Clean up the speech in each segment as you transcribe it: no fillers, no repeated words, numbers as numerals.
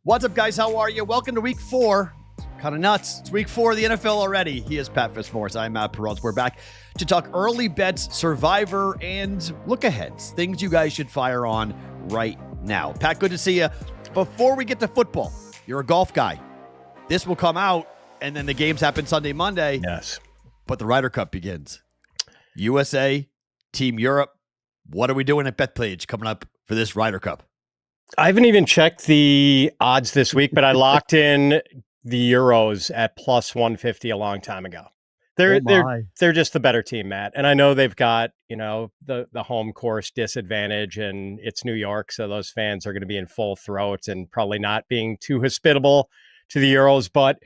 What's up, guys? How are you? Welcome to week 4. Kind of nuts. It's week 4 of the NFL already. He is Pat Fitzmaurice. I'm Matt Perrault. We're back to talk early bets, survivor, and look aheads. Things you guys should fire on right now. Pat, good to see you. Before we get to football, you're a golf guy. This will come out, and then the games happen Sunday, Monday. Yes. But the Ryder Cup begins. USA, Team Europe. What are we doing at BetPage coming up for this Ryder Cup? I haven't even checked the odds this week, but I locked in the Euros at plus 150 a long time ago. They're just the better team, Matt. And I know they've got, the home course disadvantage, and it's New York, so those fans are going to be in full throat and probably not being too hospitable to the Euros. But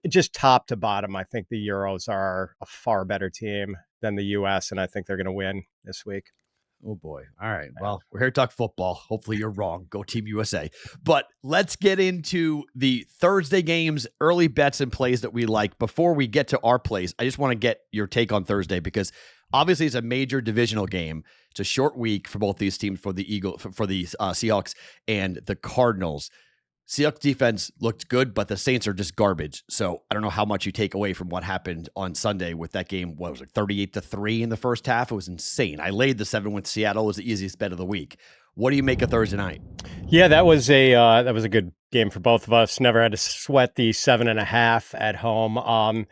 just top to bottom, I think the Euros are a far better team than the US, and I think they're going to win this week. Oh, boy. All right. Well, we're here to talk football. Hopefully you're wrong. Go Team USA. But let's get into the Thursday games, early bets and plays that we like. Before we get to our plays, I just want to get your take on Thursday because obviously it's a major divisional game. It's a short week for both these teams, for the Seahawks and the Cardinals. Seahawks defense looked good, but the Saints are just garbage. So I don't know how much you take away from what happened on Sunday with that game. What was it, 38-3 in the first half? It was insane. I laid the 7 with Seattle. It was the easiest bet of the week. What do you make of Thursday night? Yeah, that was a good game for both of us. Never had to sweat the 7.5 at home.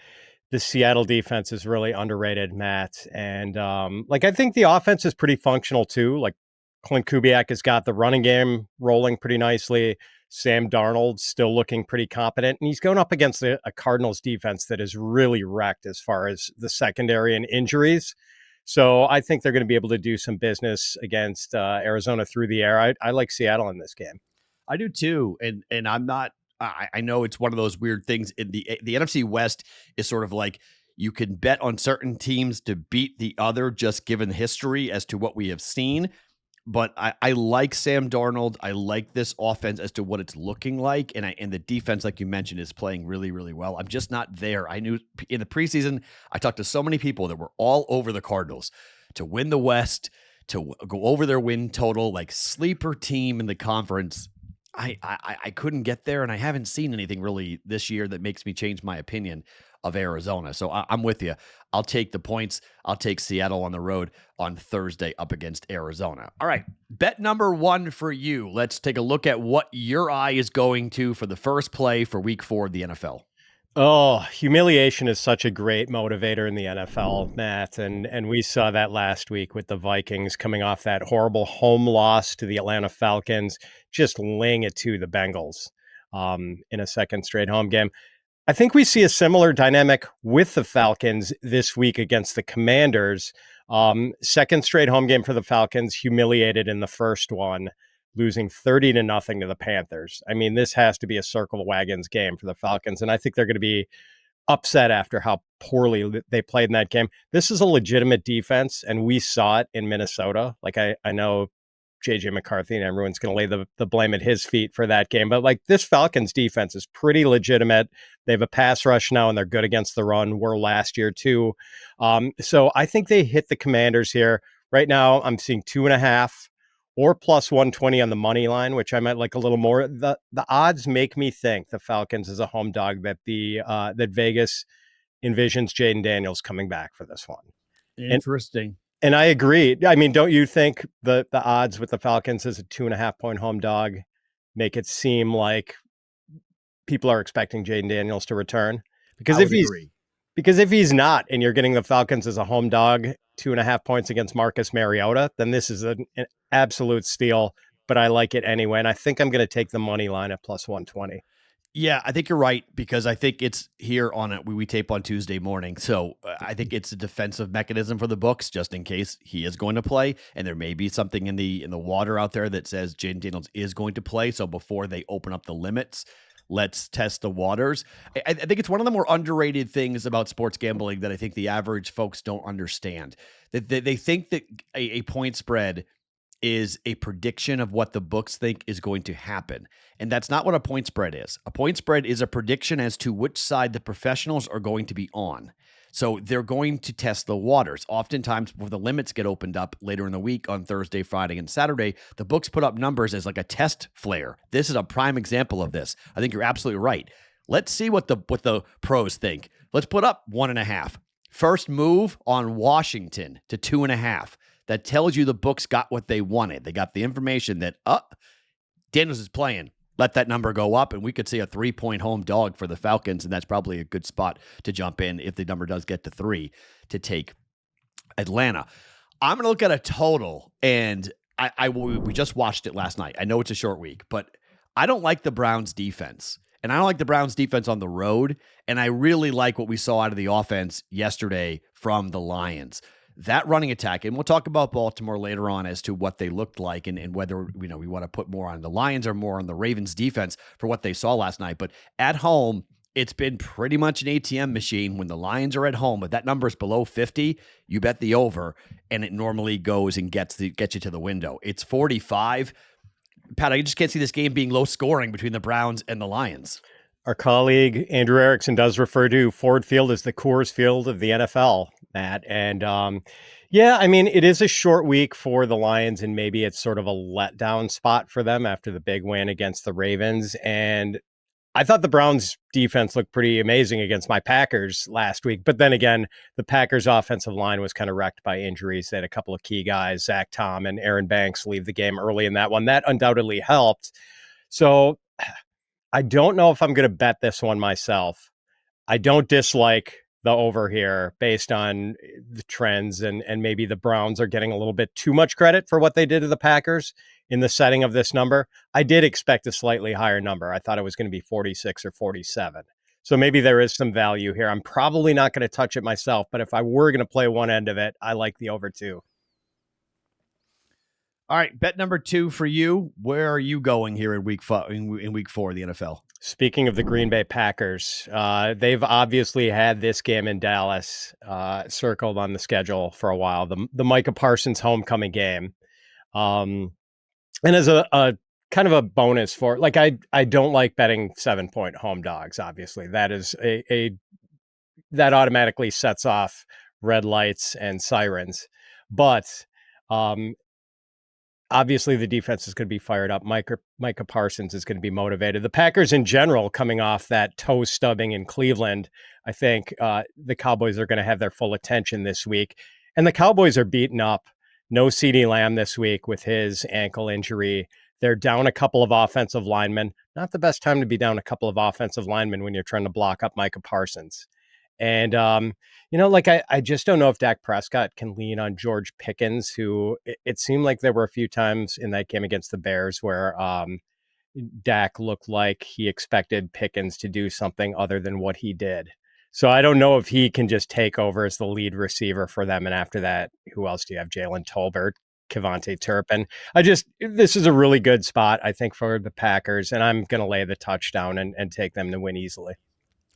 The Seattle defense is really underrated, Matt. And I think the offense is pretty functional too. Like Clint Kubiak has got the running game rolling pretty nicely. Sam Darnold still looking pretty competent, and he's going up against a Cardinals defense that is really wrecked as far as the secondary and injuries. So I think they're going to be able to do some business against Arizona through the air. I like Seattle in this game. I do too, and I'm not. I know it's one of those weird things in the NFC West is sort of like you can bet on certain teams to beat the other just given history as to what we have seen. But I like Sam Darnold. I like this offense as to what it's looking like. And the defense, like you mentioned, is playing really, really well. I'm just not there. I knew in the preseason, I talked to so many people that were all over the Cardinals to win the West, to go over their win total, like sleeper team in the conference. I couldn't get there, and I haven't seen anything really this year that makes me change my opinion of Arizona. So I'm with you. I'll take the points. I'll take Seattle on the road on Thursday up against Arizona. All right, bet number 1 for you. Let's take a look at what your eye is going to for the first play for week 4 of the NFL. Oh, humiliation is such a great motivator in the NFL, Matt. And we saw that last week with the Vikings coming off that horrible home loss to the Atlanta Falcons, just laying it to the Bengals in a second straight home game. I think we see a similar dynamic with the Falcons this week against the Commanders. Second straight home game for the Falcons, humiliated in the first one, losing 30-0 to the Panthers. I mean, this has to be a circle the wagons game for the Falcons, and I think they're going to be upset after how poorly they played in that game. This is a legitimate defense, and we saw it in Minnesota. Like, I know J.J. McCarthy and everyone's going to lay the blame at his feet for that game, but like this Falcons defense is pretty legitimate. They have a pass rush now, and they're good against the run. Were last year too. So I think they hit the Commanders here. Right now, I'm seeing 2.5 or plus 120 on the money line, which I might like a little more. The odds make me think the Falcons is a home dog, that that Vegas envisions Jaden Daniels coming back for this one. Interesting. And I agree. I mean, don't you think the odds with the Falcons as a 2.5-point home dog make it seem like people are expecting Jaden Daniels to return? Because if he's not, and you're getting the Falcons as a home dog, 2.5 points against Marcus Mariota, then this is an absolute steal. But I like it anyway, and I think I'm going to take the money line at plus 120. Yeah, I think you're right, because I think it's here on it. We tape on Tuesday morning. So I think it's a defensive mechanism for the books, just in case he is going to play. And there may be something in the water out there that says Jaden Daniels is going to play. So before they open up the limits, let's test the waters. I think it's one of the more underrated things about sports gambling that I think the average folks don't understand. That they think that a point spread is a prediction of what the books think is going to happen. And that's not what a point spread is. A point spread is a prediction as to which side the professionals are going to be on. So they're going to test the waters. Oftentimes, before the limits get opened up later in the week on Thursday, Friday, and Saturday, the books put up numbers as like a test flare. This is a prime example of this. I think you're absolutely right. Let's see what the pros think. Let's put up 1.5. First move on Washington to 2.5. That tells you the books got what they wanted. They got the information that, Daniels is playing. Let that number go up, and we could see a 3-point home dog for the Falcons, and that's probably a good spot to jump in if the number does get to 3 to take Atlanta. I'm going to look at a total, and we just watched it last night. I know it's a short week, but I don't like the Browns' defense, and I don't like the Browns' defense on the road, and I really like what we saw out of the offense yesterday from the Lions. That running attack, and we'll talk about Baltimore later on as to what they looked like and whether we want to put more on the Lions or more on the Ravens defense for what they saw last night. But at home, it's been pretty much an ATM machine when the Lions are at home. If that number is below 50, you bet the over, and it normally goes and gets you to the window. It's 45. Pat, I just can't see this game being low scoring between the Browns and the Lions. Our colleague Andrew Erickson does refer to Ford Field as the Coors Field of the NFL, Matt. And I mean, it is a short week for the Lions, and maybe it's sort of a letdown spot for them after the big win against the Ravens. And I thought the Browns defense looked pretty amazing against my Packers last week. But then again, the Packers offensive line was kind of wrecked by injuries. They had a couple of key guys, Zach Tom and Aaron Banks, leave the game early in that one. That undoubtedly helped. So I don't know if I'm going to bet this one myself. I don't dislike the over here based on the trends, and maybe the Browns are getting a little bit too much credit for what they did to the Packers in the setting of this number. I did expect a slightly higher number. I thought it was going to be 46 or 47. So maybe there is some value here. I'm probably not going to touch it myself, but if I were going to play one end of it, I like the over 2. All right, bet number 2 for you. Where are you going here in week 4 of the NFL? Speaking of the Green Bay Packers, they've obviously had this game in Dallas circled on the schedule for a while, the Micah Parsons homecoming game. And as a kind of a bonus for, like, I don't like betting 7-point home dogs, obviously. That is that automatically sets off red lights and sirens. But obviously, the defense is going to be fired up. Micah Parsons is going to be motivated. The Packers in general, coming off that toe stubbing in Cleveland, I think the Cowboys are going to have their full attention this week. And the Cowboys are beaten up. No CeeDee Lamb this week with his ankle injury. They're down a couple of offensive linemen. Not the best time to be down a couple of offensive linemen when you're trying to block up Micah Parsons. And, I just don't know if Dak Prescott can lean on George Pickens, who it seemed like there were a few times in that game against the Bears where Dak looked like he expected Pickens to do something other than what he did. So I don't know if he can just take over as the lead receiver for them. And after that, who else do you have? Jalen Tolbert, Kevontae Turpin. This is a really good spot, I think, for the Packers. And I'm going to lay the touchdown and take them to win easily.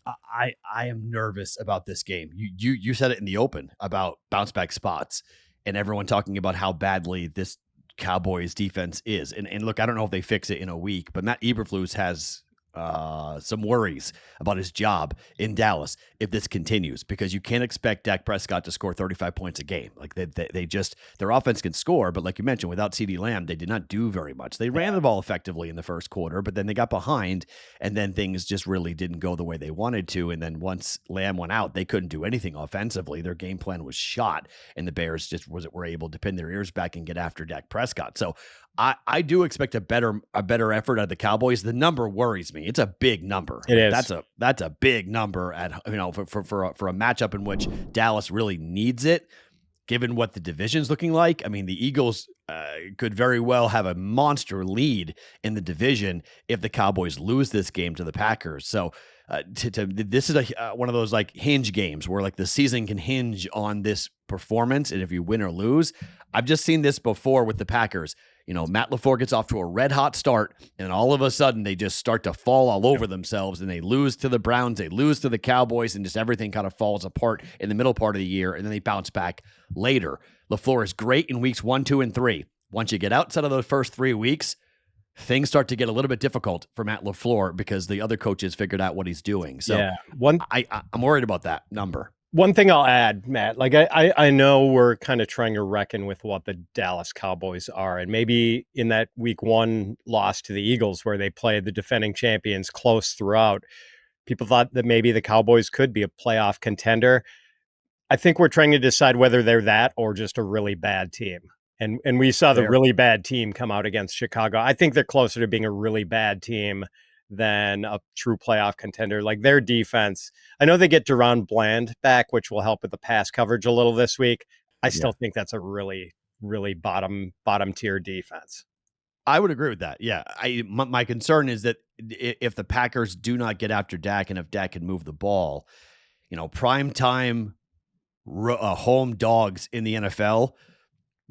I am nervous about this game. You said it in the open about bounce back spots and everyone talking about how badly this Cowboys defense is. And look, I don't know if they fix it in a week, but Matt Eberflus has some worries about his job in Dallas if this continues, because you can't expect Dak Prescott to score 35 points a game. Like they just, their offense can score, but like you mentioned, without CeeDee Lamb, they did not do very much. They ran the ball effectively in the first quarter, but then they got behind, and then things just really didn't go the way they wanted to. And then once Lamb went out, they couldn't do anything offensively. Their game plan was shot, and the Bears just were able to pin their ears back and get after Dak Prescott. So I do expect a better effort out of the Cowboys. The number worries me. It's a big number. It is. That's a big number at for a matchup in which Dallas really needs it, given what the division's looking like. I mean, the Eagles could very well have a monster lead in the division if the Cowboys lose this game to the Packers. So this is one of those like hinge games where like the season can hinge on this performance, and if you win or lose. I've just seen this before with the Packers. Matt LaFleur gets off to a red hot start, and all of a sudden they just start to fall all over themselves, and they lose to the Browns, they lose to the Cowboys, and just everything kind of falls apart in the middle part of the year, and then they bounce back later. LaFleur is great in weeks 1, 2, and 3. Once you get outside of those first 3 weeks, things start to get a little bit difficult for Matt LaFleur because the other coaches figured out what he's doing. So yeah. I'm worried about that number. One thing I'll add, Matt, like I know we're kind of trying to reckon with what the Dallas Cowboys are. And maybe in that week one loss to the Eagles where they played the defending champions close throughout, people thought that maybe the Cowboys could be a playoff contender. I think we're trying to decide whether they're that or just a really bad team. And we saw the Fair. really bad team come out against Chicago. I think they're closer to being a really bad team than a true playoff contender. Like their defense, I know they get Deron Bland back, which will help with the pass coverage a little this week. I Yeah. still think that's a really, really bottom tier defense. I would agree with that. Yeah. My concern is that if the Packers do not get after Dak and if Dak can move the ball, prime time home dogs in the NFL,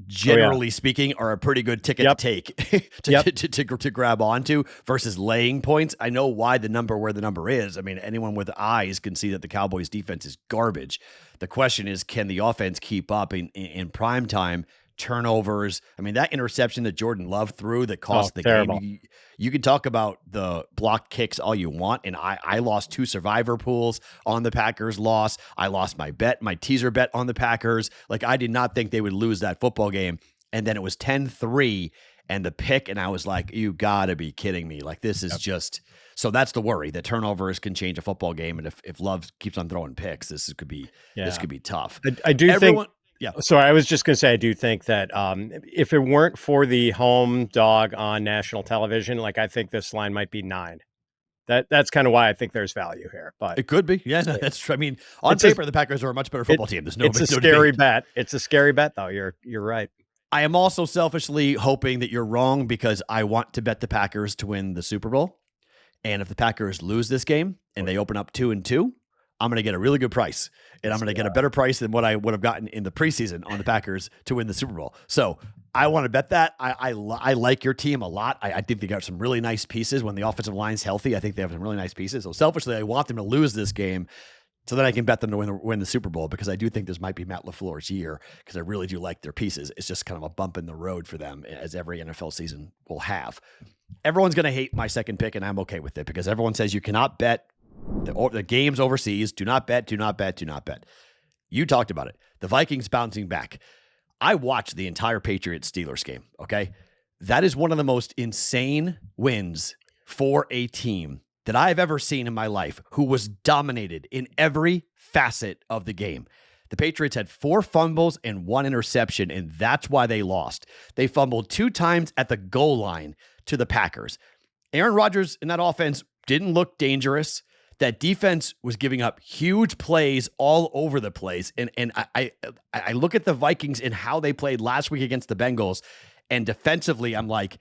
generally speaking, are a pretty good ticket to take to grab onto versus laying points. I know why the number where the number is. I mean, anyone with eyes can see that the Cowboys defense is garbage. The question is, can the offense keep up in prime time? Turnovers. I mean, that interception that Jordan Love threw that cost the terrible. game. You can talk about the blocked kicks all you want, and I lost 2 survivor pools on the Packers loss. I lost my teaser bet on the Packers. Like, I did not think they would lose that football game, and then it was 10-3 and the pick, and I was like, you gotta be kidding me. Like, this is just... So that's the worry, that turnovers can change a football game, and if Love keeps on throwing picks, this could be tough. I do think... Yeah. So I was just going to say, I do think that if it weren't for the home dog on national television, like I think this line might be 9. That's kind of why I think there's value here. But it could be. Yeah, that's true. I mean, on paper, the Packers are a much better football team. There's it's a scary bet. It's a scary bet, though. You're right. I am also selfishly hoping that you're wrong because I want to bet the Packers to win the Super Bowl. And if the Packers lose this game and they open up 2-2, I'm going to get a really good price, and I'm going to get a better price than what I would have gotten in the preseason on the Packers to win the Super Bowl. So I want to bet that. I like your team a lot. I think they got some really nice pieces when the offensive line's healthy. I think they have some really nice pieces. So selfishly, I want them to lose this game so that I can bet them to win the Super Bowl, because I do think this might be Matt LaFleur's year, because I really do like their pieces. It's just kind of a bump in the road for them, as every NFL season will have. Everyone's going to hate my second pick, and I'm okay with it, because everyone says you cannot bet the games overseas. Do not bet. You talked about it. The Vikings bouncing back. I watched the entire Patriots-Steelers game, okay? That is one of the most insane wins for a team that I've ever seen in my life, who was dominated in every facet of the game. The Patriots had 4 fumbles and 1 interception, and that's why they lost. They fumbled 2 times at the goal line to the Packers. Aaron Rodgers in that offense didn't look dangerous. That defense was giving up huge plays all over the place. And I look at the Vikings and how they played last week against the Bengals, and defensively, I'm like,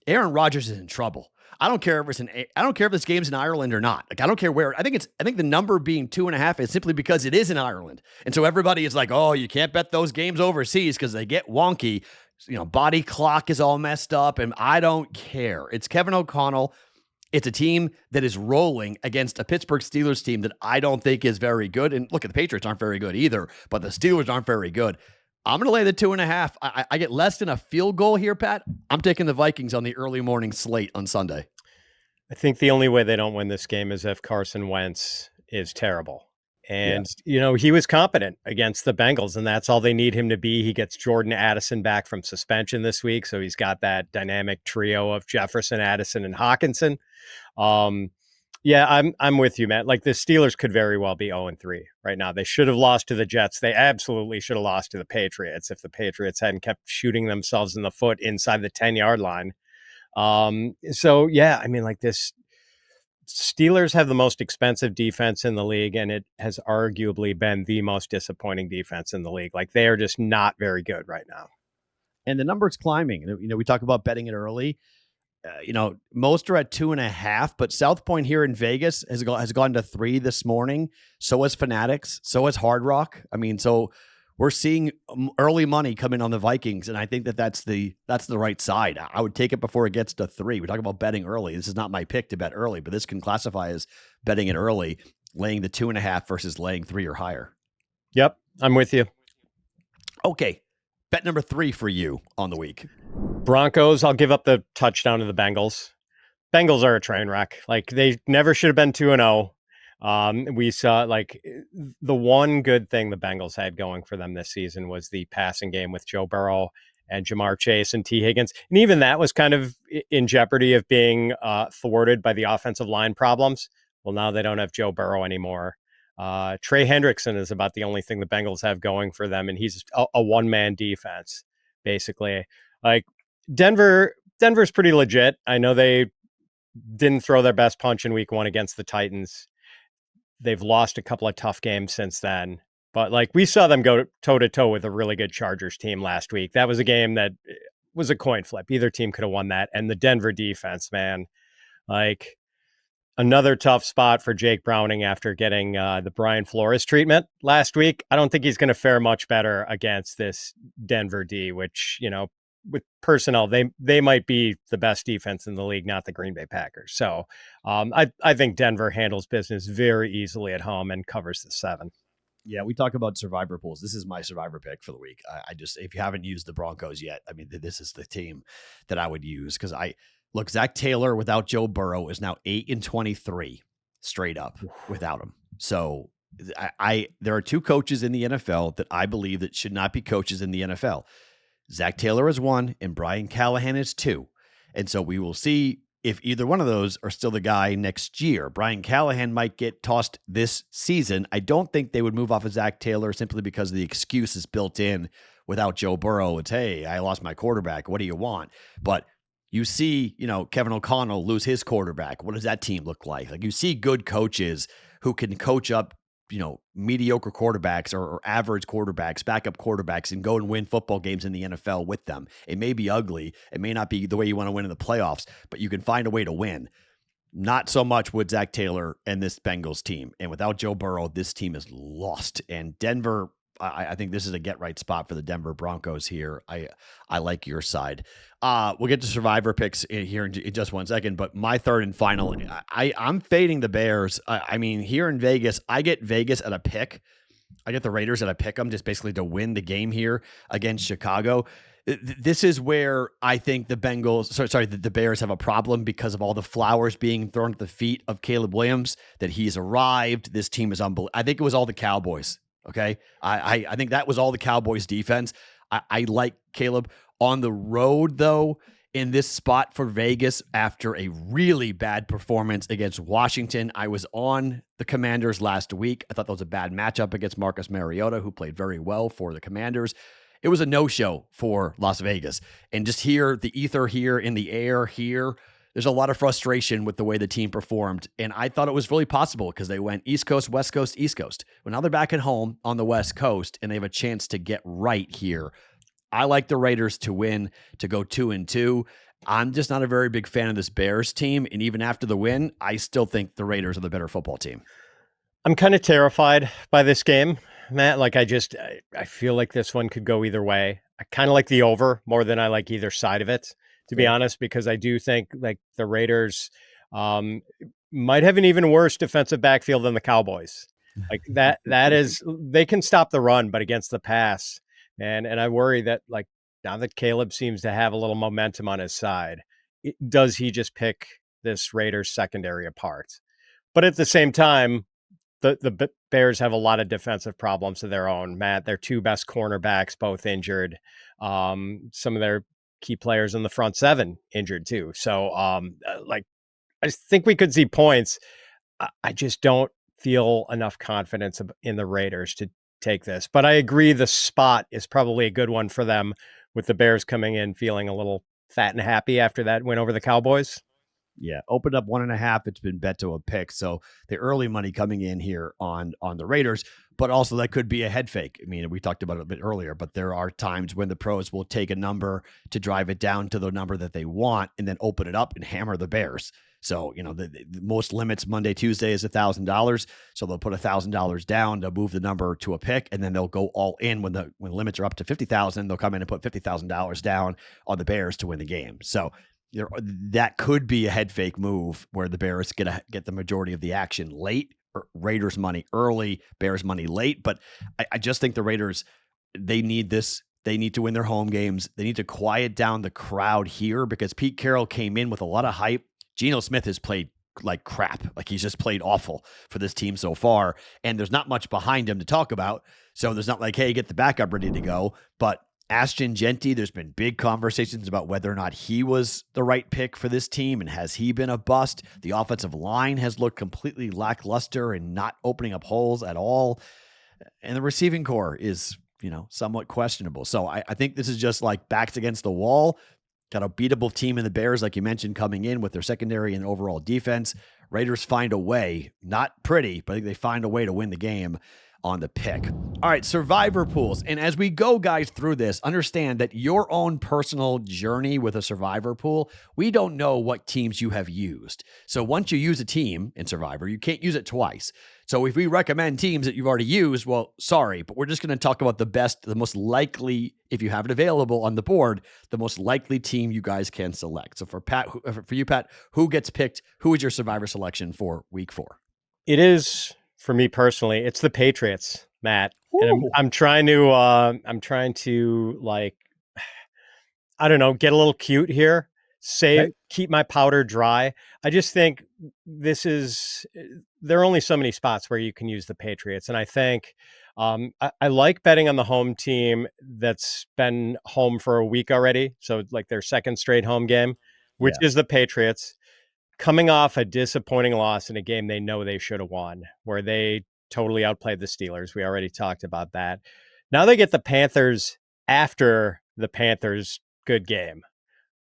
Aaron Rodgers is in trouble. I don't care if this game's in Ireland or not. Like, I don't care where. I think the number being 2.5 is simply because it is in Ireland. And so everybody is like, oh, you can't bet those games overseas because they get wonky. Body clock is all messed up, and I don't care. It's Kevin O'Connell. It's a team that is rolling against a Pittsburgh Steelers team that I don't think is very good. And look, the Patriots aren't very good either, but the Steelers aren't very good. I'm going to lay the 2.5. I get less than a field goal here, Pat. I'm taking the Vikings on the early morning slate on Sunday. I think the only way they don't win this game is if Carson Wentz is terrible. And, he was competent against the Bengals, and that's all they need him to be. He gets Jordan Addison back from suspension this week, so he's got that dynamic trio of Jefferson, Addison, and Hawkinson. I'm with you, Matt. Like, the Steelers could very well be 0-3 right now. They should have lost to the Jets. They absolutely should have lost to the Patriots if the Patriots hadn't kept shooting themselves in the foot inside the 10-yard line. This Steelers have the most expensive defense in the league, and it has arguably been the most disappointing defense in the league. Like, they are just not very good right now. And the number's climbing. We talk about betting it early. Most are at 2.5, but South Point here in Vegas has gone to 3 this morning. So has Fanatics. So has Hard Rock. I mean, so we're seeing early money come in on the Vikings, and I think that's the right side. I would take it before it gets to 3. We talk about betting early. This is not my pick to bet early, but this can classify as betting it early, laying the 2.5 versus laying 3 or higher. Yep, I'm with you. Okay, bet number 3 for you on the week. Broncos. I'll give up the touchdown to the Bengals. Bengals are a train wreck. Like, they never should have been 2-0. We saw like the one good thing the Bengals had going for them this season was the passing game with Joe Burrow and Jamar Chase and T. Higgins. And even that was kind of in jeopardy of being thwarted by the offensive line problems. Well, now they don't have Joe Burrow anymore. Trey Hendrickson is about the only thing the Bengals have going for them, and he's a one-man defense, basically. Like Denver's pretty legit. I know they didn't throw their best punch in week 1 against the Titans. They've lost a couple of tough games since then. But like we saw them go toe-to-toe with a really good Chargers team last week. That was a game that was a coin flip. Either team could have won that. And the Denver defense, man, like another tough spot for Jake Browning after getting the Brian Flores treatment last week. I don't think he's going to fare much better against this Denver D, which, with personnel, they might be the best defense in the league, not the Green Bay Packers. So I think Denver handles business very easily at home and covers the 7. Yeah, we talk about survivor pools. This is my survivor pick for the week. I just, if you haven't used the Broncos yet, I mean, this is the team that I would use because look, Zach Taylor without Joe Burrow is now 8-23 straight up without him. So there are 2 coaches in the NFL that I believe that should not be coaches in the NFL. Zach Taylor is 1 and Brian Callahan is 2. And so we will see if either one of those are still the guy next year. Brian Callahan might get tossed this season. I don't think they would move off of Zach Taylor simply because the excuse is built in without Joe Burrow. It's, hey, I lost my quarterback. What do you want? But you see, Kevin O'Connell lose his quarterback. What does that team look like? Like you see good coaches who can coach up, mediocre quarterbacks or average quarterbacks, backup quarterbacks, and go and win football games in the NFL with them. It may be ugly. It may not be the way you want to win in the playoffs, but you can find a way to win. Not so much with Zach Taylor and this Bengals team. And without Joe Burrow, this team is lost. And Denver, I think this is a get right spot for the Denver Broncos here. I like your side. We'll get to survivor picks here in just 1 second, but my third and final, I'm fading the Bears. I mean, here in Vegas, I get Vegas at a pick. I get the Raiders at a pick 'em just basically to win the game here against Chicago. This is where I think the Bears have a problem because of all the flowers being thrown at the feet of Caleb Williams, that he's arrived. This team is unbelievable. I think it was all the Cowboys. Okay. I think that was all the Cowboys defense. I like Caleb on the road though, in this spot for Vegas after a really bad performance against Washington. I was on the Commanders last week. I thought that was a bad matchup against Marcus Mariota, who played very well for the Commanders. It was a no-show for Las Vegas. And just here, the ether here in the air here, there's a lot of frustration with the way the team performed. And I thought it was really possible because they went East Coast, West Coast, East Coast. Well, now they're back at home on the West Coast and they have a chance to get right here. I like the Raiders to win, to go 2-2. I'm just not a very big fan of this Bears team. And even after the win, I still think the Raiders are the better football team. I'm kind of terrified by this game, Matt. Like I feel like this one could go either way. I kind of like the over more than I like either side of it, to be honest, because I do think like the Raiders might have an even worse defensive backfield than the Cowboys. Like that is, they can stop the run, but against the pass. And I worry that like now that Caleb seems to have a little momentum on his side, does he just pick this Raiders secondary apart? But at the same time, the Bears have a lot of defensive problems of their own, Matt. Their 2 best cornerbacks, both injured. Some of their key players in the front 7 injured too. So I think we could see points. I just don't feel enough confidence in the Raiders to take this, but I agree the spot is probably a good one for them, with the Bears coming in feeling a little fat and happy after that win over the Cowboys. Yeah, opened up 1.5. It's been bet to a pick. So the early money coming in here on the Raiders, but also that could be a head fake. I mean, we talked about it a bit earlier, but there are times when the pros will take a number to drive it down to the number that they want and then open it up and hammer the Bears. So, the most limits Monday, Tuesday is $1,000. So they'll put $1,000 down to move the number to a pick, and then they'll go all in when limits are up to 50,000. They'll come in and put $50,000 down on the Bears to win the game. So that could be a head fake move where the Bears get the majority of the action late, or Raiders money early, Bears money late. But I just think the Raiders, they need this. They need to win their home games. They need to quiet down the crowd here because Pete Carroll came in with a lot of hype. Geno Smith has played like crap. Like he's just played awful for this team so far. And there's not much behind him to talk about. So there's not like, hey, get the backup ready to go. But Ashton Genty, there's been big conversations about whether or not he was the right pick for this team. And has he been a bust? The offensive line has looked completely lackluster and not opening up holes at all. And the receiving core is, somewhat questionable. So I think this is just like backs against the wall. Got a beatable team in the Bears, like you mentioned, coming in with their secondary and overall defense. Raiders find a way, not pretty, but I think they find a way to win the game on the pick. All right, survivor pools. And as we go, guys, through this, understand that your own personal journey with a survivor pool, we don't know what teams you have used. So once you use a team in survivor, you can't use it twice. So if we recommend teams that you've already used, well, sorry, but we're just going to talk about the most likely, if you have it available on the board, the most likely team you guys can select. So for you, Pat, who gets picked? Who is your survivor selection for week 4? It is, for me personally, it's the Patriots, Matt. And I'm trying to like, I don't know, get a little cute here. Keep my powder dry. I just think there are only so many spots where you can use the Patriots. And I think I like betting on the home team that's been home for a week already. So like their second straight home game, which is the Patriots, coming off a disappointing loss in a game they know they should have won, where they totally outplayed the Steelers. We already talked about that. Now they get the Panthers after the Panthers' good game.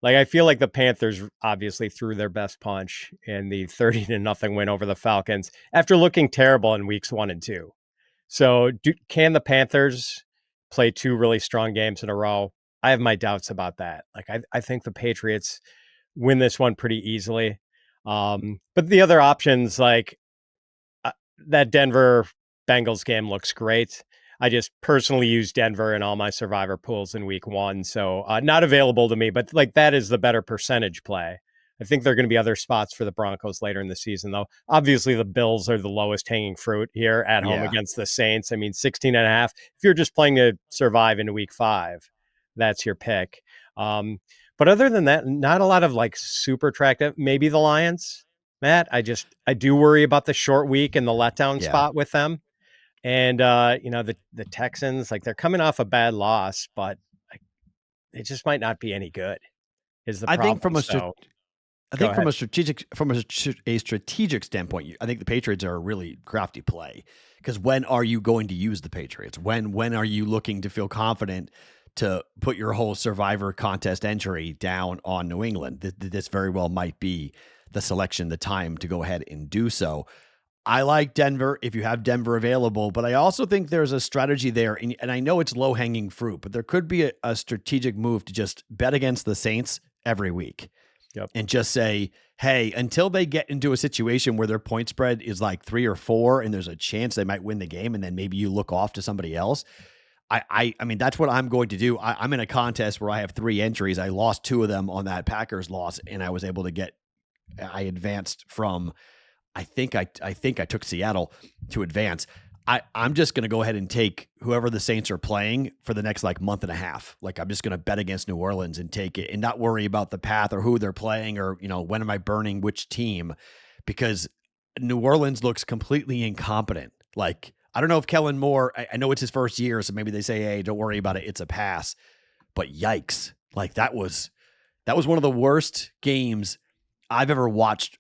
Like, I feel like the Panthers obviously threw their best punch in the 30-0 win over the Falcons after looking terrible in weeks 1 and 2. So can the Panthers play 2 really strong games in a row? I have my doubts about that. Like, I think the Patriots win this one pretty easily. But the other options, like that Denver Bengals game looks great. I just personally use Denver in all my survivor pools in week 1. So not available to me, but like that is the better percentage play. I think there are going to be other spots for the Broncos later in the season, though. Obviously, the Bills are the lowest hanging fruit here at home against the Saints. I mean, 16.5. If you're just playing to survive into week 5, that's your pick. But other than that, not a lot of like super attractive. Maybe the Lions, Matt. I do worry about the short week and the letdown spot with them. And, the Texans, like they're coming off a bad loss, but it just might not be any good is the problem. I think from a strategic standpoint, I think the Patriots are a really crafty play, because when are you going to use the Patriots? When are you looking to feel confident to put your whole survivor contest entry down on New England? This very well might be the selection, the time to go ahead and do so. I like Denver if you have Denver available, but I also think there's a strategy there, and I know it's low-hanging fruit, but there could be a strategic move to just bet against the Saints every week and just say, hey, until they get into a situation where their point spread is like 3 or 4 and there's a chance they might win the game, and then maybe you look off to somebody else. I mean, that's what I'm going to do. I'm in a contest where I have 3 entries. I lost 2 of them on that Packers loss, and I was able to I advanced from, I think I took Seattle to advance. I'm just going to go ahead and take whoever the Saints are playing for the next like month and a half. Like, I'm just going to bet against New Orleans and take it and not worry about the path or who they're playing or, when am I burning which team, because New Orleans looks completely incompetent. Like, I don't know if Kellen Moore, I know it's his first year, so maybe they say, hey, don't worry about it, it's a pass. But yikes. Like, that was one of the worst games I've ever watched,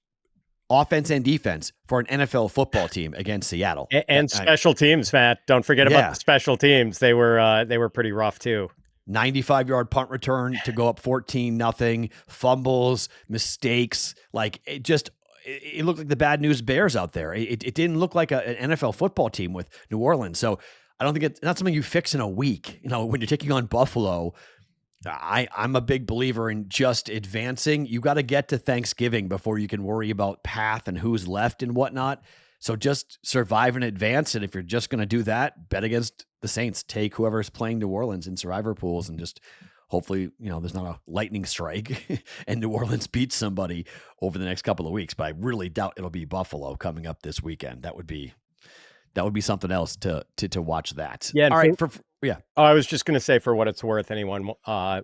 offense and defense, for an NFL football team against Seattle. And special teams, Matt. Don't forget about the special teams. They were pretty rough too. 95-yard punt return to go up 14-0, fumbles, mistakes. Like, it looked like the bad news bears out there. It didn't look like an NFL football team with New Orleans. So I don't think it's not something you fix in a week. When you're taking on Buffalo, I'm a big believer in just advancing. You got to get to Thanksgiving before you can worry about path and who's left and whatnot. So just survive and advance. And if you're just going to do that, bet against the Saints. Take whoever's playing New Orleans in survivor pools and just hopefully, there's not a lightning strike and New Orleans beats somebody over the next couple of weeks. But I really doubt it'll be Buffalo coming up this weekend. That would be something else to watch that. Yeah. All right. I was just going to say, for what it's worth, anyone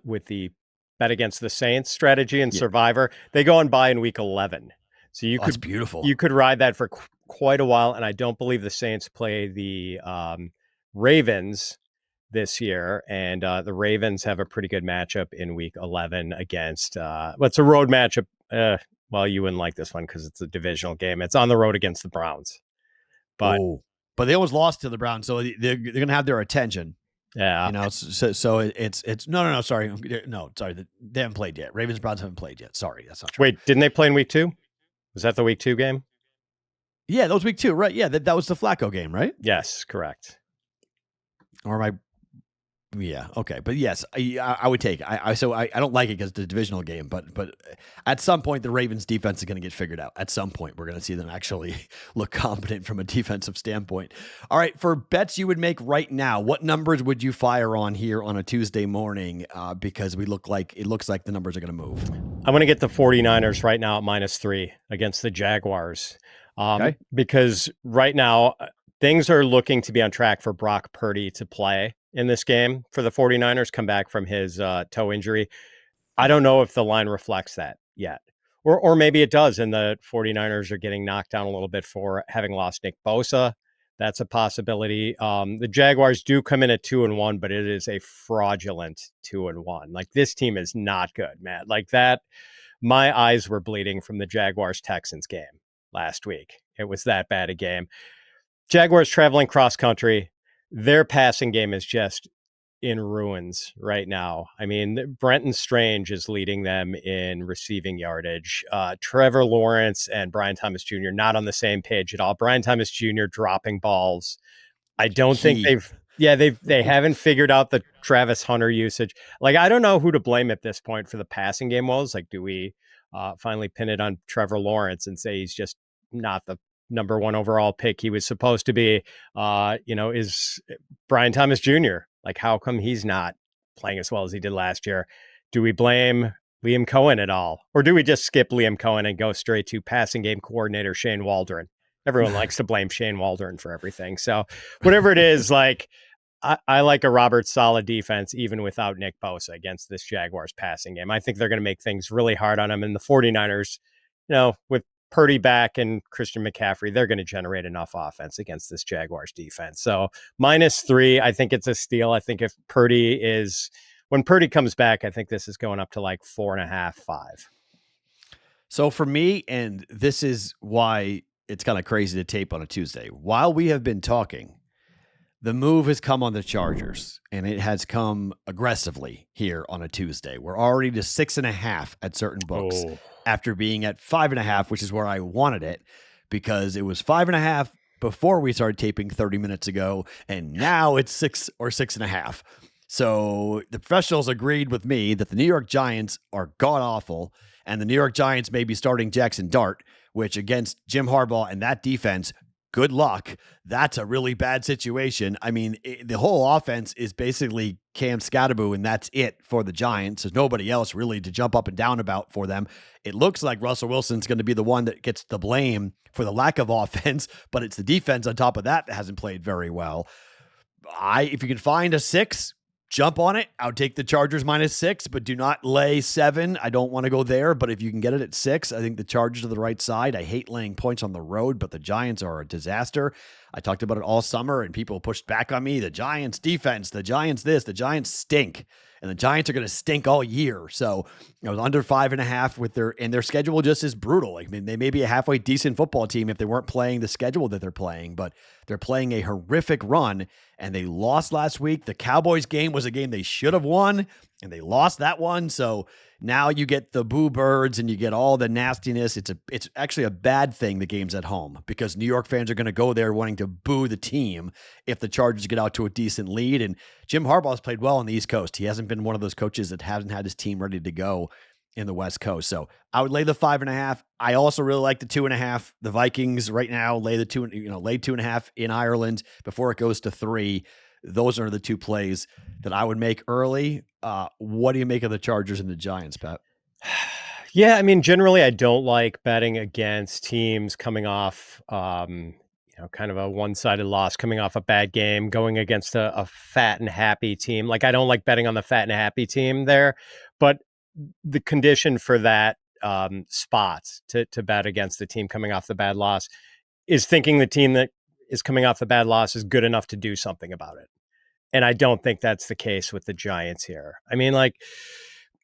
with the bet against the Saints strategy and survivor, they go on bye in week 11. So you That's could beautiful. you could ride that for quite a while, and I don't believe the Saints play the Ravens this year, and the Ravens have a pretty good matchup in Week 11 against what's a road matchup. Well, you wouldn't like this one because it's a divisional game. It's on the road against the Browns, but But they always lost to the Browns, so they're going to have their attention. yeah, You know, so it's no, sorry, no, sorry, they haven't played yet. Ravens Browns haven't played yet. Sorry, that's not true. Wait, didn't they play in Week 2? Was that the Week 2 game? Yeah, that was Week 2, right? Yeah, that was the Flacco game, right? Yes, correct. Or am I? Yeah, okay, but yes, I would take it. I don't like it because it's a divisional game, but at some point the Ravens defense is going to get figured out. At some point, we're going to see them actually look competent from a defensive standpoint. All right, for bets you would make right now, what numbers would you fire on here on a Tuesday morning? Because it looks like the numbers are going to move. I'm going to get the 49ers right now at -3 against the Jaguars, Okay. because right now things are looking to be on track for Brock Purdy to play in this game for the 49ers, come back from his toe injury. I don't know if the line reflects that yet. Or maybe it does, and the 49ers are getting knocked down a little bit for having lost Nick Bosa. That's a possibility. The Jaguars do come in at 2-1, but it is a fraudulent 2-1. Like, this team is not good, Matt. Like that, my eyes were bleeding from the Jaguars-Texans game last week. It was that bad a game. Jaguars traveling cross country. Their passing game is just in ruins right now. I mean, Brenton Strange is leading them in receiving yardage. Trevor Lawrence and Brian Thomas Jr. not on the same page at all. Brian Thomas Jr. dropping balls. I don't think they haven't figured out the Travis Hunter usage. Like, I don't know who to blame at this point for the passing game was. Like, do we finally pin it on Trevor Lawrence and say he's just not the number 1 overall pick he was supposed to be? Is Brian Thomas Jr. Like, how come he's not playing as well as he did last year? Do we blame Liam Cohen at all? Or do we just skip Liam Cohen and go straight to passing game coordinator Shane Waldron? Everyone likes to blame Shane Waldron for everything. So whatever it is, like, I like a Robert Saleh defense, even without Nick Bosa, against this Jaguars passing game. I think they're going to make things really hard on them. And the 49ers, with Purdy back and Christian McCaffrey, they're going to generate enough offense against this Jaguars defense. So -3, I think it's a steal. I think when Purdy comes back, I think this is going up to like 4.5, 5. So for me, and this is why it's kind of crazy to tape on a Tuesday, while we have been talking, the move has come on the Chargers, and it has come aggressively here on a Tuesday. We're already to 6.5 at certain books after being at 5.5, which is where I wanted it, because it was 5.5 before we started taping 30 minutes ago, and now it's 6 or 6.5. So the professionals agreed with me that the New York Giants are god awful, and the New York Giants may be starting Jackson Dart, which against Jim Harbaugh and that defense, good luck. That's a really bad situation. I mean, the whole offense is basically Cam Scatterboo, and that's it for the Giants. There's nobody else really to jump up and down about for them. It looks like Russell Wilson's going to be the one that gets the blame for the lack of offense, but it's the defense on top of that hasn't played very well. If you can find a 6, jump on it. I'll take the Chargers -6, but do not lay 7. I don't want to go there, but if you can get it at 6, I think the Chargers are the right side. I hate laying points on the road, but the Giants are a disaster. I talked about it all summer, and people pushed back on me. The Giants defense, the Giants this, the Giants stink, and the Giants are going to stink all year. So I was under 5.5 with their schedule just is brutal. I mean, they may be a halfway decent football team if they weren't playing the schedule that they're playing, but they're playing a horrific run, and they lost last week. The Cowboys game was a game they should have won, and they lost that one. So now you get the boo birds and you get all the nastiness. It's actually a bad thing the game's at home, because New York fans are going to go there wanting to boo the team if the Chargers get out to a decent lead. And Jim Harbaugh's played well on the East Coast. He hasn't been one of those coaches that hasn't had his team ready to go in the West Coast. So I would lay the 5.5. I also really like the 2.5. The Vikings right now lay 2.5 in Ireland before it goes to 3. Those are the 2 plays that I would make early. What do you make of the Chargers and the Giants, Pat? Yeah, I mean, generally, I don't like betting against teams coming off, kind of a one-sided loss, coming off a bad game, going against a fat and happy team. Like, I don't like betting on the fat and happy team there, but the condition for that spots to bet against the team coming off the bad loss is thinking the team that is coming off the bad loss is good enough to do something about it. And I don't think that's the case with the Giants here. I mean, like,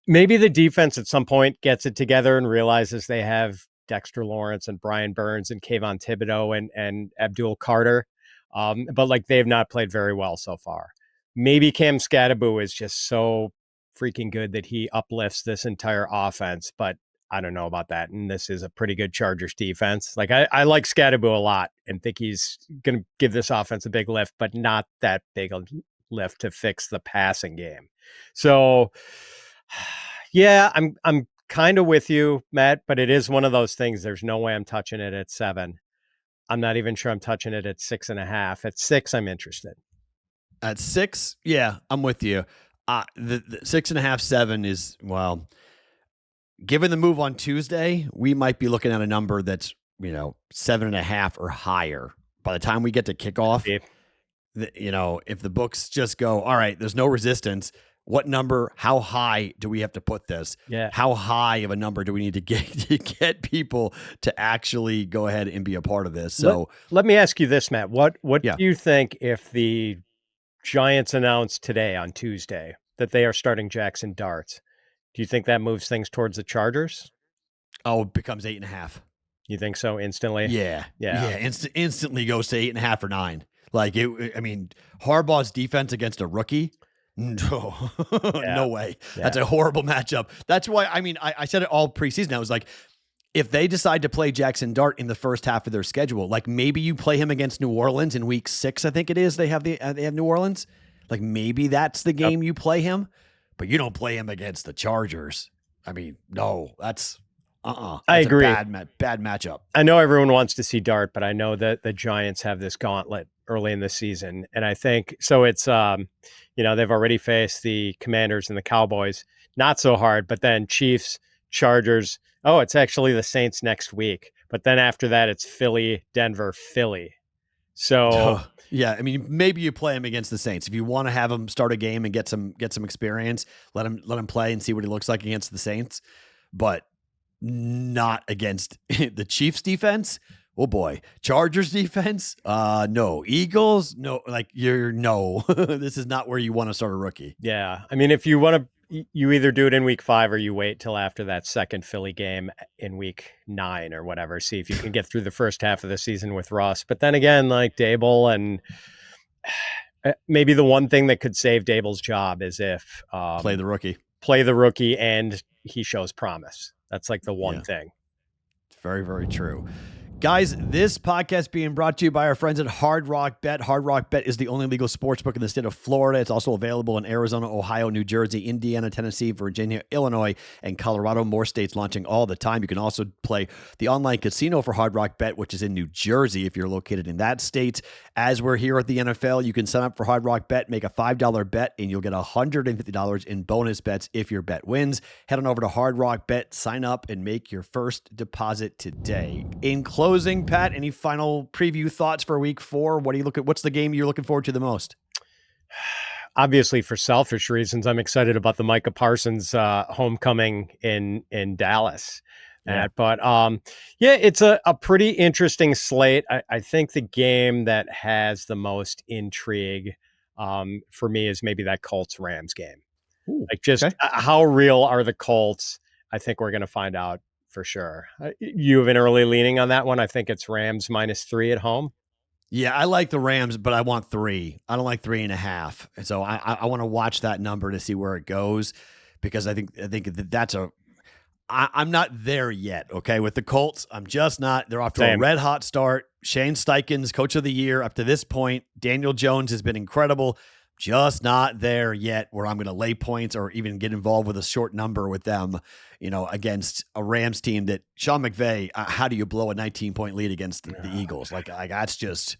maybe the defense at some point gets it together and realizes they have Dexter Lawrence and Brian Burns and Kayvon Thibodeau and Abdul Carter. But like, they've not played very well so far. Maybe Cam Scatterbo is just so freaking good that he uplifts this entire offense, but I don't know about that. And this is a pretty good Chargers defense. Like, I like Scatterbo a lot and think he's going to give this offense a big lift, but not that big a lift to fix the passing game. So yeah, I'm kind of with you, Matt, but it is one of those things. There's no way I'm touching it at 7. I'm not even sure I'm touching it at 6.5. At 6, I'm interested. At 6, yeah, I'm with you. The 6.5, 7 is, well, given the move on Tuesday, we might be looking at a number that's 7.5 or higher by the time we get to kickoff. If the books just go, all right, there's no resistance. What number? How high do we have to put this? Yeah. How high of a number do we need to get people to actually go ahead and be a part of this? So let me ask you this, Matt. What do you think if the Giants announced today on Tuesday that they are starting Jackson Dart? Do you think that moves things towards the Chargers? Oh, it becomes 8.5. You think so instantly? Yeah. Instantly goes to 8.5 or 9. Like Harbaugh's defense against a rookie. No, no way. Yeah. That's a horrible matchup. That's why, I said it all preseason. I was like, if they decide to play Jackson Dart in the first half of their schedule, like maybe you play him against New Orleans in week 6, I think it is. They have New Orleans. Like maybe that's the game you play him, but you don't play him against the Chargers. No, that's I agree. Bad matchup. I know everyone wants to see Dart, but I know that the Giants have this gauntlet early in the season. And I think, so it's, they've already faced the Commanders and the Cowboys, not so hard, but then Chiefs, Chargers. Oh, it's actually the Saints next week. But then after that, it's Philly, Denver, Philly. So yeah, maybe you play him against the Saints. If you want to have him start a game and get some experience, let him play and see what he looks like against the Saints, but not against the Chiefs defense. Oh boy. Chargers defense? No. Eagles? No. This is not where you want to start a rookie. Yeah. If you want to, you either do it in week 5 or you wait till after that second Philly game in week 9 or whatever. See if you can get through the first half of the season with Russ. But then again, like Dable, and maybe the one thing that could save Dable's job is if play the rookie and he shows promise. That's like the one thing. It's very, very true. Guys, this podcast being brought to you by our friends at Hard Rock Bet. Hard Rock Bet is the only legal sports book in the state of Florida. It's also available in Arizona, Ohio, New Jersey, Indiana, Tennessee, Virginia, Illinois, and Colorado. More states launching all the time. You can also play the online casino for Hard Rock Bet, which is in New Jersey if you're located in that state. As we're here at the NFL, you can sign up for Hard Rock Bet, make a $5 bet, and you'll get $150 in bonus bets if your bet wins. Head on over to Hard Rock Bet, sign up, and make your first deposit today. In closing, Pat, any final preview thoughts for week 4? What's the game you're looking forward to the most? Obviously, for selfish reasons, I'm excited about the Micah Parsons homecoming in Dallas. Yeah. But it's a pretty interesting slate. I think the game that has the most intrigue for me is maybe that Colts-Rams game. Ooh, how real are the Colts? I think we're going to find out for sure. You have an early leaning on that one. I think it's Rams -3 at home. Yeah, I like the Rams, but I want 3. I don't like 3.5. And so I want to watch that number to see where it goes, because I think that's I'm not there yet. Okay. With the Colts, I'm just not. They're off to a red hot start. Shane Steichen's coach of the year up to this point. Daniel Jones has been incredible. Just not there yet where I'm going to lay points or even get involved with a short number with them, against a Rams team that Sean McVay, how do you blow a 19-point lead against the Eagles? Like that's just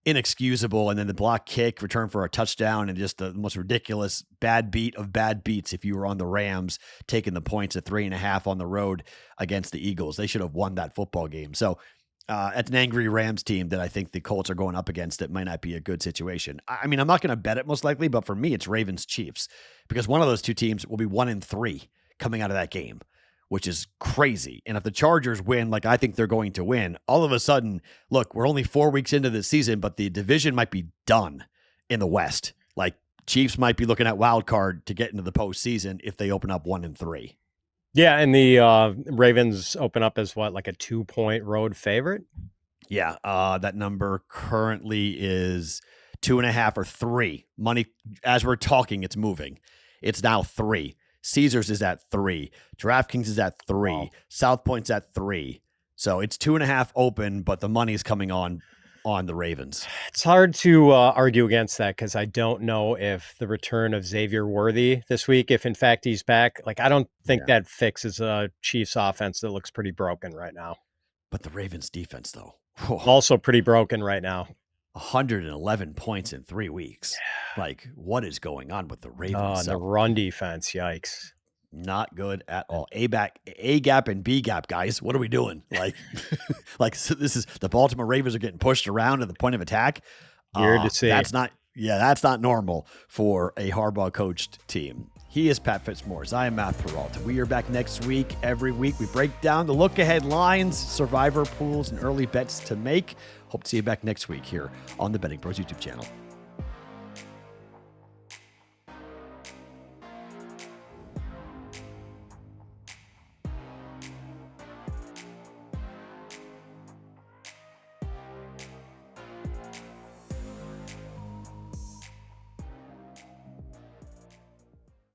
inexcusable. And then the block kick return for a touchdown and just the most ridiculous bad beat of bad beats. If you were on the Rams taking the points at 3.5 on the road against the Eagles, they should have won that football game. So it's an angry Rams team that I think the Colts are going up against. It might not be a good situation. I'm not going to bet it most likely, but for me, it's Ravens Chiefs, because one of those two teams will be 1-3 coming out of that game. which is crazy. And if the Chargers win, like I think they're going to win, all of a sudden, look, we're only 4 weeks into the season, but the division might be done in the West. Like Chiefs might be looking at wild card to get into the postseason if they open up 1-3. Yeah, and the Ravens open up as what, like a 2-point road favorite? Yeah, that number currently is 2.5 or 3. Money, as we're talking, it's moving. It's now 3. Caesars is at 3. DraftKings is at 3. Wow. South Point's at 3. So it's 2.5 open, but the money's coming on the Ravens. It's hard to argue against that because I don't know if the return of Xavier Worthy this week, if in fact he's back, like I don't think that fixes a Chiefs offense that looks pretty broken right now. But the Ravens defense, though, also pretty broken right now. 111 points in 3 weeks. Like, what is going on with the Ravens? The run defense, yikes. Not good at all. A gap and B gap, guys. What are we doing? Like, so this is the Baltimore Ravens are getting pushed around at the point of attack. Weird to see. That's not normal for a Harbaugh coached team. He is Pat Fitzmaurice. I am Matt Perrault. We are back next week. Every week we break down the look-ahead lines, survivor pools, and early bets to make. Hope to see you back next week here on the BettingPros YouTube channel.